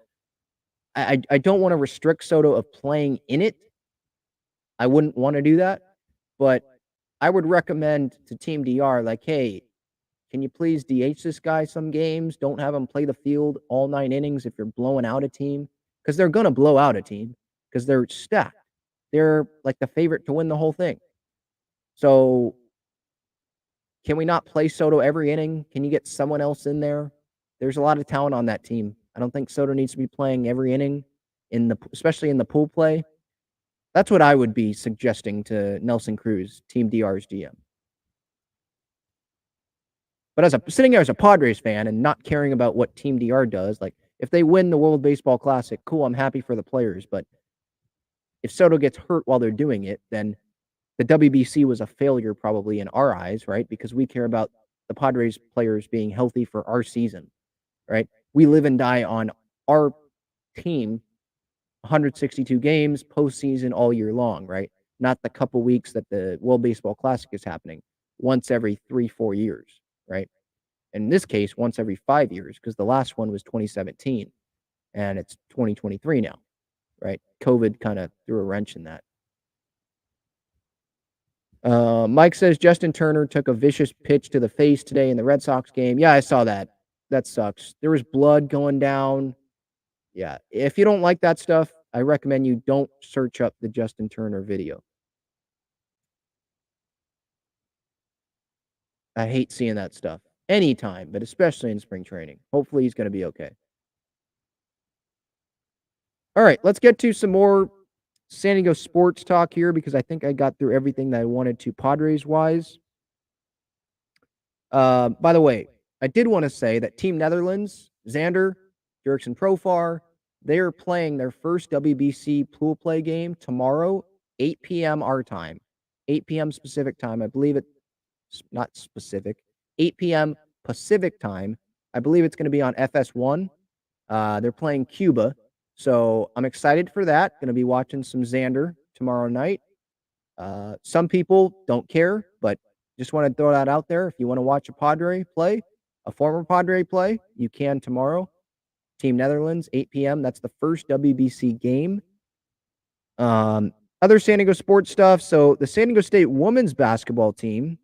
I don't want to restrict Soto of playing in it. I wouldn't want to do that. But I would recommend to Team DR, like, hey, can you please DH this guy some games? Don't have him play the field all 9 innings if you're blowing out a team. Because they're going to blow out a team because they're stacked. They're like the favorite to win the whole thing. So can we not play Soto every inning? Can you get someone else in there? There's a lot of talent on that team. I don't think Soto needs to be playing every inning, especially in the pool play. That's what I would be suggesting to Nelson Cruz, Team DR's GM. But sitting here as a Padres fan and not caring about what Team DR does, like if they win the World Baseball Classic, cool, I'm happy for the players. But if Soto gets hurt while they're doing it, then the WBC was a failure probably in our eyes, right? Because we care about the Padres players being healthy for our season, right? We live and die on our team 162 games, postseason all year long, right? Not the couple weeks that the World Baseball Classic is happening once every 3-4 years, right? In this case, once every 5 years, because the last one was 2017 and it's 2023 now, right? COVID kind of threw a wrench in that. Mike says Justin Turner took a vicious pitch to the face today in the Red Sox game. Yeah, I saw that. That sucks. There was blood going down. Yeah, if you don't like that stuff, I recommend you don't search up the Justin Turner video. I hate seeing that stuff. anytime, but especially in spring training. Hopefully he's going to be okay. All right, let's get to some more San Diego sports talk here because I think I got through everything that I wanted to Padres-wise. By the way, I did want to say that Team Netherlands, Xander, Jurickson Profar, they are playing their first WBC pool play game tomorrow, 8 p.m. our time, 8 p.m. Pacific time. I believe it's not specific, 8 p.m. Pacific time. I believe it's going to be on FS1. They're playing Cuba. So I'm excited for that. Going to be watching some Xander tomorrow night. Some people don't care, but just want to throw that out there. If you want to watch a Padre play, a former Padre play, you can tomorrow. Team Netherlands, 8 p.m. That's the first WBC game. Other San Diego sports stuff. So the San Diego State women's basketball team,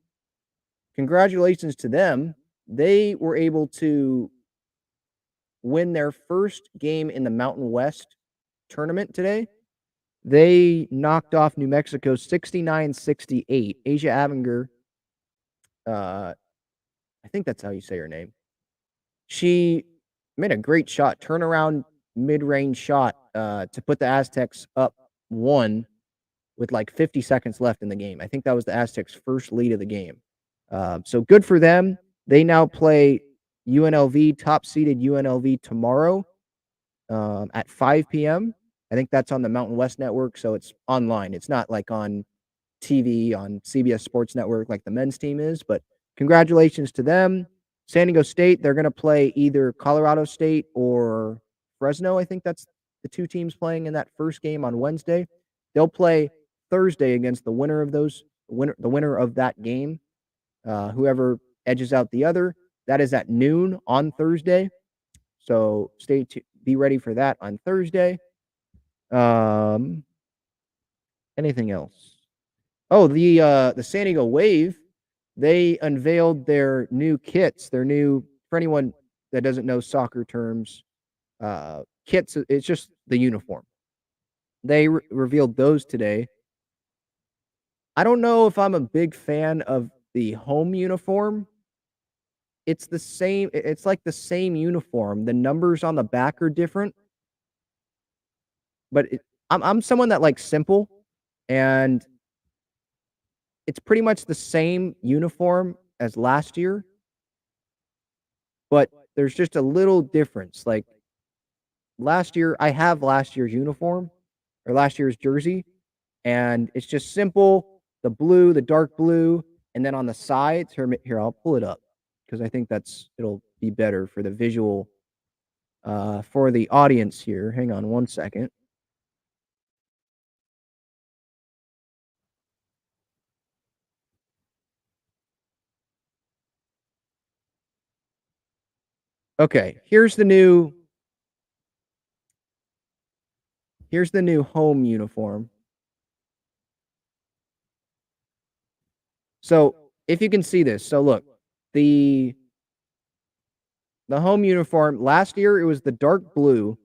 congratulations to them. They were able to win their first game in the Mountain West tournament today. They knocked off New Mexico 69-68. Asia Avinger, I think that's how you say her name. She made a great shot, turnaround mid-range shot to put the Aztecs up 1 with like 50 seconds left in the game. I think that was the Aztecs' first lead of the game. So good for them. They now play UNLV, top-seeded UNLV tomorrow at 5 p.m. I think that's on the Mountain West Network, so it's online. It's not like on TV on CBS Sports Network like the men's team is, but congratulations to them. San Diego State, they're going to play either Colorado State or Fresno. I think that's the two teams playing in that first game on Wednesday. They'll play Thursday against the winner of the winner of that game. Whoever edges out the other. That is at noon on Thursday. So be ready for that on Thursday. Anything else? Oh, the San Diego Wave, they unveiled their new kits. Their new, for anyone that doesn't know soccer terms, kits, it's just the uniform. They revealed those today. I don't know if I'm a big fan of the home uniform. It's the same. It's like the same uniform. The numbers on the back are different. But I'm someone that likes simple, and it's pretty much the same uniform as last year, but there's just a little difference. Like last year, I have last year's uniform or last year's jersey, and it's just simple, the blue, the dark blue, and then on the sides, here I'll pull it up because I think it'll be better for the visual for the audience here. Hang on one second. Okay, here's the new home uniform. So if you can see this, so look, the home uniform last year it was the dark blue,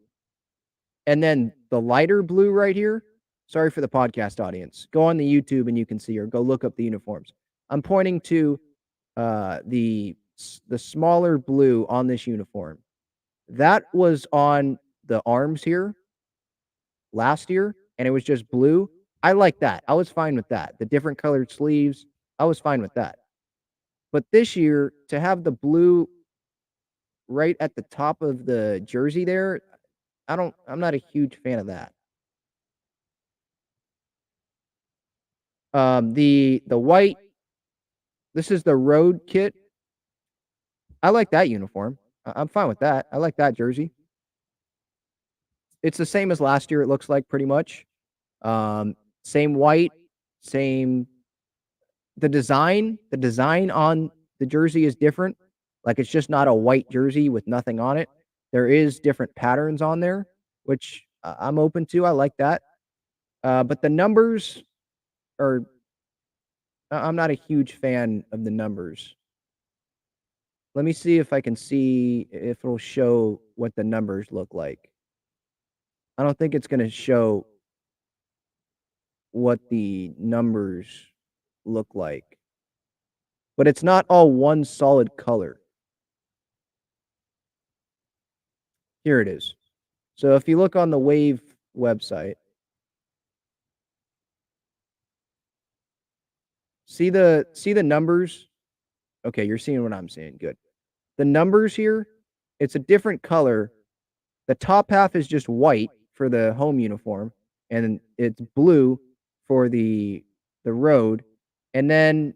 and then the lighter blue right here. Sorry for the podcast audience. Go on the YouTube and you can see, or go look up the uniforms. I'm pointing to the smaller blue on this uniform. That was on the arms here last year, and it was just blue. I like that. I was fine with that. The different colored sleeves, I was fine with that. But this year, to have the blue right at the top of the jersey there, I'm not a huge fan of that. The white, this is the road kit. I like that uniform. I'm fine with that. I like that jersey. It's the same as last year, it looks like, pretty much. Same white, same. The design on the jersey is different. Like, it's just not a white jersey with nothing on it. There is different patterns on there, which I'm open to. I like that. But the numbers are, I'm not a huge fan of the numbers. Let me see if I can see if it'll show what the numbers look like. I don't think it's going to show what the numbers look like. But it's not all one solid color. Here it is. So if you look on the Wave website, see the numbers? Okay, you're seeing what I'm seeing. Good. The numbers here, it's a different color. The top half is just white for the home uniform, and it's blue for the road. And then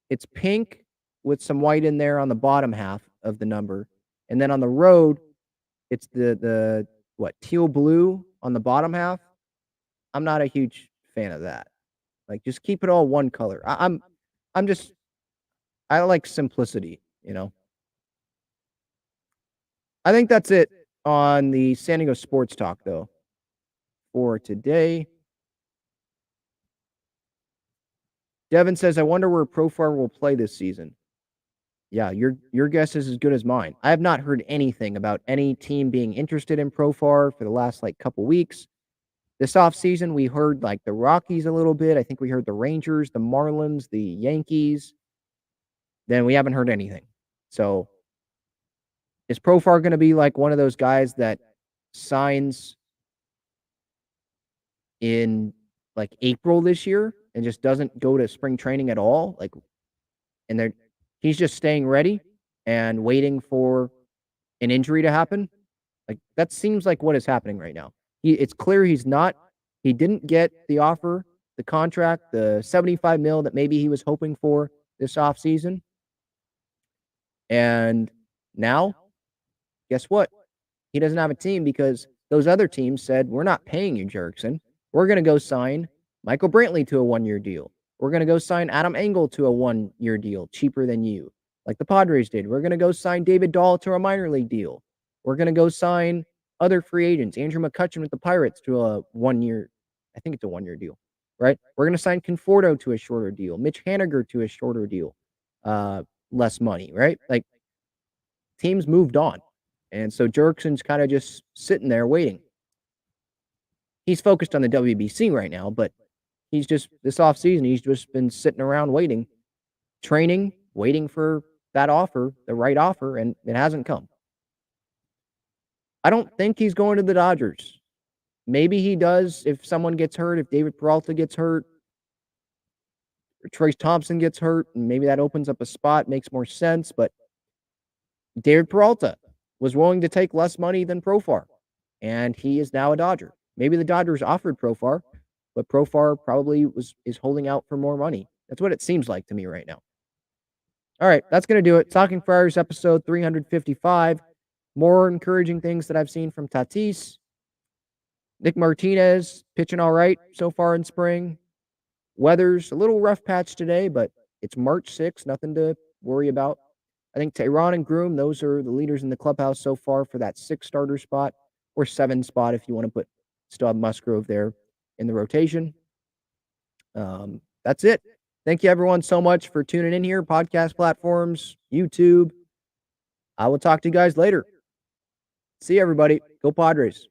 it's pink with some white in there on the bottom half of the number. And then on the road, it's the teal blue on the bottom half. I'm not a huge fan of that. Like, just keep it all one color. I like simplicity, you know. I think that's it on the San Diego Sports Talk, though, for today. Devin says, I wonder where Profar will play this season. Yeah, your guess is as good as mine. I have not heard anything about any team being interested in Profar for the last couple weeks. This offseason, we heard the Rockies a little bit. I think we heard the Rangers, the Marlins, the Yankees. Then we haven't heard anything. So is Profar going to be one of those guys that signs in April this year and just doesn't go to spring training at all? And he's just staying ready and waiting for an injury to happen? That seems like what is happening right now. It's clear he didn't get the offer, the contract, the $75 million that maybe he was hoping for this offseason. And now, guess what? He doesn't have a team because those other teams said, we're not paying you, Jerickson. We're going to go sign Michael Brantley to a 1-year deal. We're going to go sign Adam Engel to a 1-year deal, cheaper than you, like the Padres did. We're going to go sign David Dahl to a minor league deal. We're going to go sign other free agents, Andrew McCutchen with the Pirates to a 1-year, I think it's a 1-year deal, right? We're going to sign Conforto to a shorter deal, Mitch Haniger to a shorter deal, less money, right? Teams moved on. And so Jerickson's kind of just sitting there waiting. He's focused on the WBC right now, but this offseason, he's just been sitting around waiting, training, waiting for that offer, the right offer, and it hasn't come. I don't think he's going to the Dodgers. Maybe he does if someone gets hurt, if David Peralta gets hurt, or Trace Thompson gets hurt, and maybe that opens up a spot, makes more sense. But David Peralta was willing to take less money than Profar, and he is now a Dodger. Maybe the Dodgers offered Profar, but Profar probably is holding out for more money. That's what it seems like to me right now. All right, that's going to do it. Talking Friars episode 355. More encouraging things that I've seen from Tatis. Nick Martinez pitching all right so far in spring. Weather's a little rough patch today, but it's March 6th. Nothing to worry about. I think Tehran and Groom, those are the leaders in the clubhouse so far for that 6-starter spot, or 7 spot if you want to still have Musgrove there in the rotation. That's it. Thank you everyone so much for tuning in here. Podcast platforms, YouTube. I will talk to you guys later. See you, everybody. Go Padres.